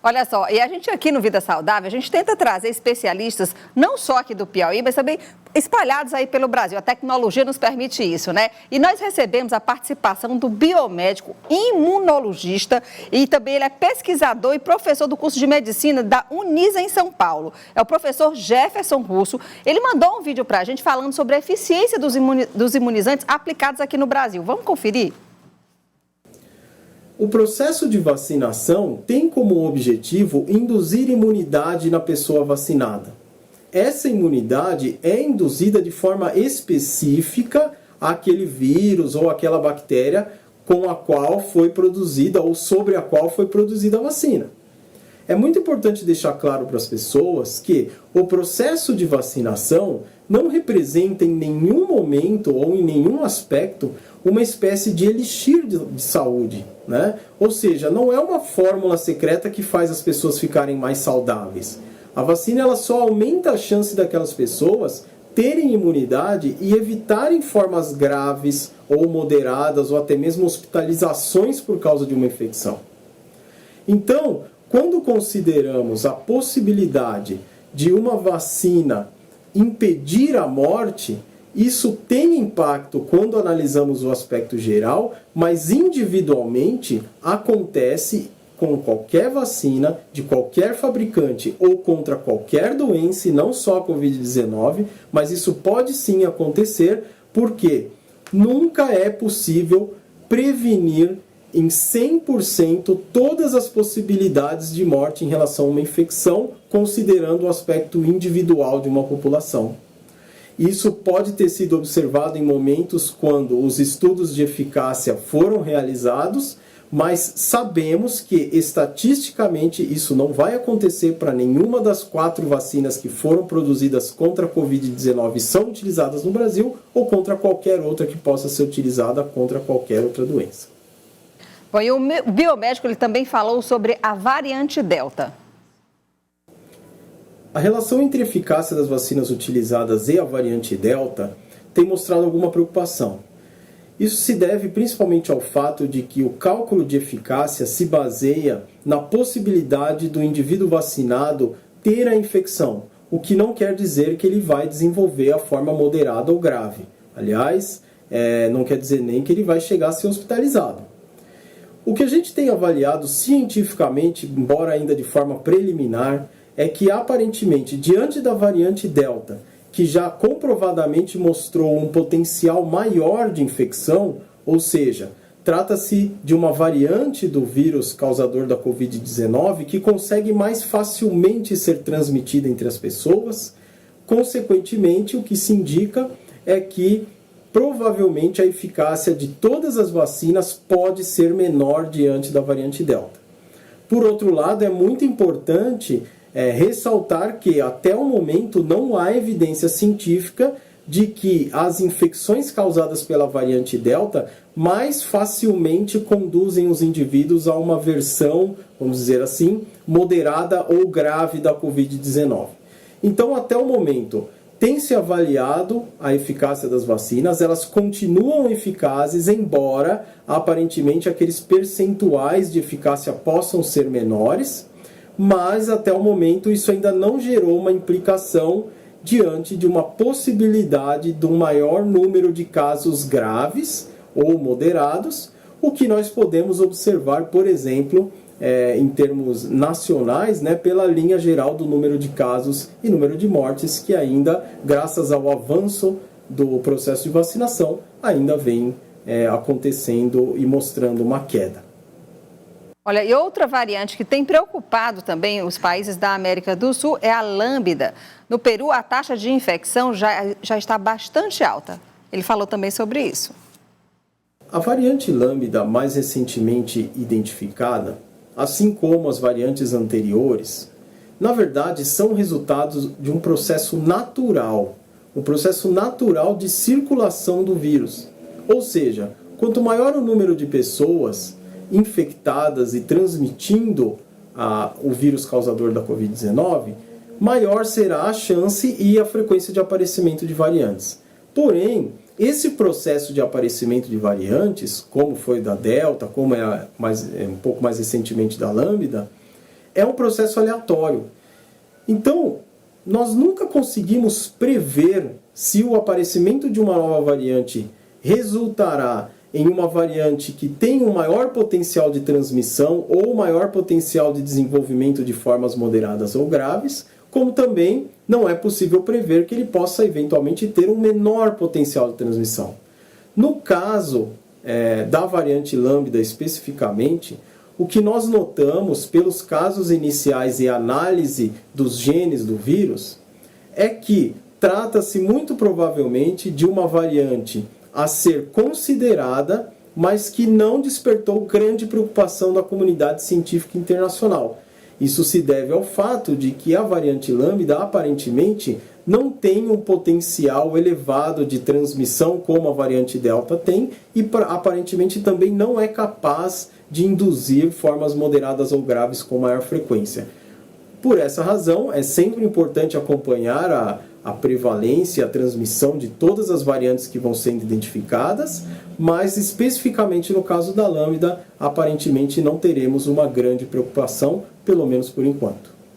Olha só, e a gente aqui no Vida Saudável, a gente tenta trazer especialistas, não só aqui do Piauí, mas também espalhados aí pelo Brasil. A tecnologia nos permite isso, né? E nós recebemos a participação do biomédico imunologista e também ele é pesquisador e professor do curso de medicina da Unisa em São Paulo. É o professor Jefferson Russo. Ele mandou um vídeo para a gente falando sobre a eficiência dos imunizantes aplicados aqui no Brasil. Vamos conferir? O processo de vacinação tem como objetivo induzir imunidade na pessoa vacinada. Essa imunidade é induzida de forma específica àquele vírus ou àquela bactéria com a qual foi produzida ou sobre a qual foi produzida a vacina. É muito importante deixar claro para as pessoas que o processo de vacinação não representa em nenhum momento ou em nenhum aspecto uma espécie de elixir de saúde, né? Ou seja, não é uma fórmula secreta que faz as pessoas ficarem mais saudáveis. A vacina ela só aumenta a chance daquelas pessoas terem imunidade e evitarem formas graves ou moderadas ou até mesmo hospitalizações por causa de uma infecção. Então, quando consideramos a possibilidade de uma vacina impedir a morte, isso tem impacto quando analisamos o aspecto geral, mas individualmente acontece com qualquer vacina, de qualquer fabricante ou contra qualquer doença, e não só a Covid-19, mas isso pode sim acontecer porque nunca é possível prevenir em 100% todas as possibilidades de morte em relação a uma infecção, considerando o aspecto individual de uma população. Isso pode ter sido observado em momentos quando os estudos de eficácia foram realizados, mas sabemos que estatisticamente isso não vai acontecer para nenhuma das 4 vacinas que foram produzidas contra a Covid-19 e são utilizadas no Brasil ou contra qualquer outra que possa ser utilizada contra qualquer outra doença. Bom, e o biomédico ele também falou sobre a variante Delta. A relação entre a eficácia das vacinas utilizadas e a variante Delta tem mostrado alguma preocupação. Isso se deve principalmente ao fato de que o cálculo de eficácia se baseia na possibilidade do indivíduo vacinado ter a infecção, o que não quer dizer que ele vai desenvolver a forma moderada ou grave. Aliás, não quer dizer nem que ele vai chegar a ser hospitalizado. O que a gente tem avaliado cientificamente, embora ainda de forma preliminar, é que aparentemente, diante da variante Delta, que já comprovadamente mostrou um potencial maior de infecção, ou seja, trata-se de uma variante do vírus causador da Covid-19 que consegue mais facilmente ser transmitida entre as pessoas. Consequentemente, o que se indica é que provavelmente a eficácia de todas as vacinas pode ser menor diante da variante Delta. Por outro lado, é muito importante ressaltar que até o momento não há evidência científica de que as infecções causadas pela variante Delta mais facilmente conduzem os indivíduos a uma versão, vamos dizer assim, moderada ou grave da Covid-19. Então, até o momento, tem se avaliado a eficácia das vacinas, elas continuam eficazes, embora aparentemente aqueles percentuais de eficácia possam ser menores, mas até o momento isso ainda não gerou uma implicação diante de uma possibilidade de um maior número de casos graves ou moderados, o que nós podemos observar, por exemplo, em termos nacionais, pela linha geral do número de casos e número de mortes, que ainda, graças ao avanço do processo de vacinação, ainda vem acontecendo e mostrando uma queda. Olha, e outra variante que tem preocupado também os países da América do Sul é a Lambda. No Peru, a taxa de infecção já está bastante alta. Ele falou também sobre isso. A variante Lambda, mais recentemente identificada, assim como as variantes anteriores, na verdade são resultados de um processo natural de circulação do vírus. Ou seja, quanto maior o número de pessoas infectadas e transmitindo o vírus causador da Covid-19, maior será a chance e a frequência de aparecimento de variantes. Porém, esse processo de aparecimento de variantes, como foi da Delta, como um pouco mais recentemente da Lambda, é um processo aleatório. Então, nós nunca conseguimos prever se o aparecimento de uma nova variante resultará em uma variante que tem um maior potencial de transmissão ou maior potencial de desenvolvimento de formas moderadas ou graves, como também não é possível prever que ele possa eventualmente ter um menor potencial de transmissão. No caso da variante lambda especificamente, o que nós notamos pelos casos iniciais e análise dos genes do vírus é que trata-se muito provavelmente de uma variante a ser considerada, mas que não despertou grande preocupação da comunidade científica internacional. Isso se deve ao fato de que a variante lambda aparentemente não tem um potencial elevado de transmissão como a variante delta tem e aparentemente também não é capaz de induzir formas moderadas ou graves com maior frequência. Por essa razão, é sempre importante acompanhar a prevalência e a transmissão de todas as variantes que vão sendo identificadas, mas especificamente no caso da lambda, aparentemente não teremos uma grande preocupação, pelo menos por enquanto.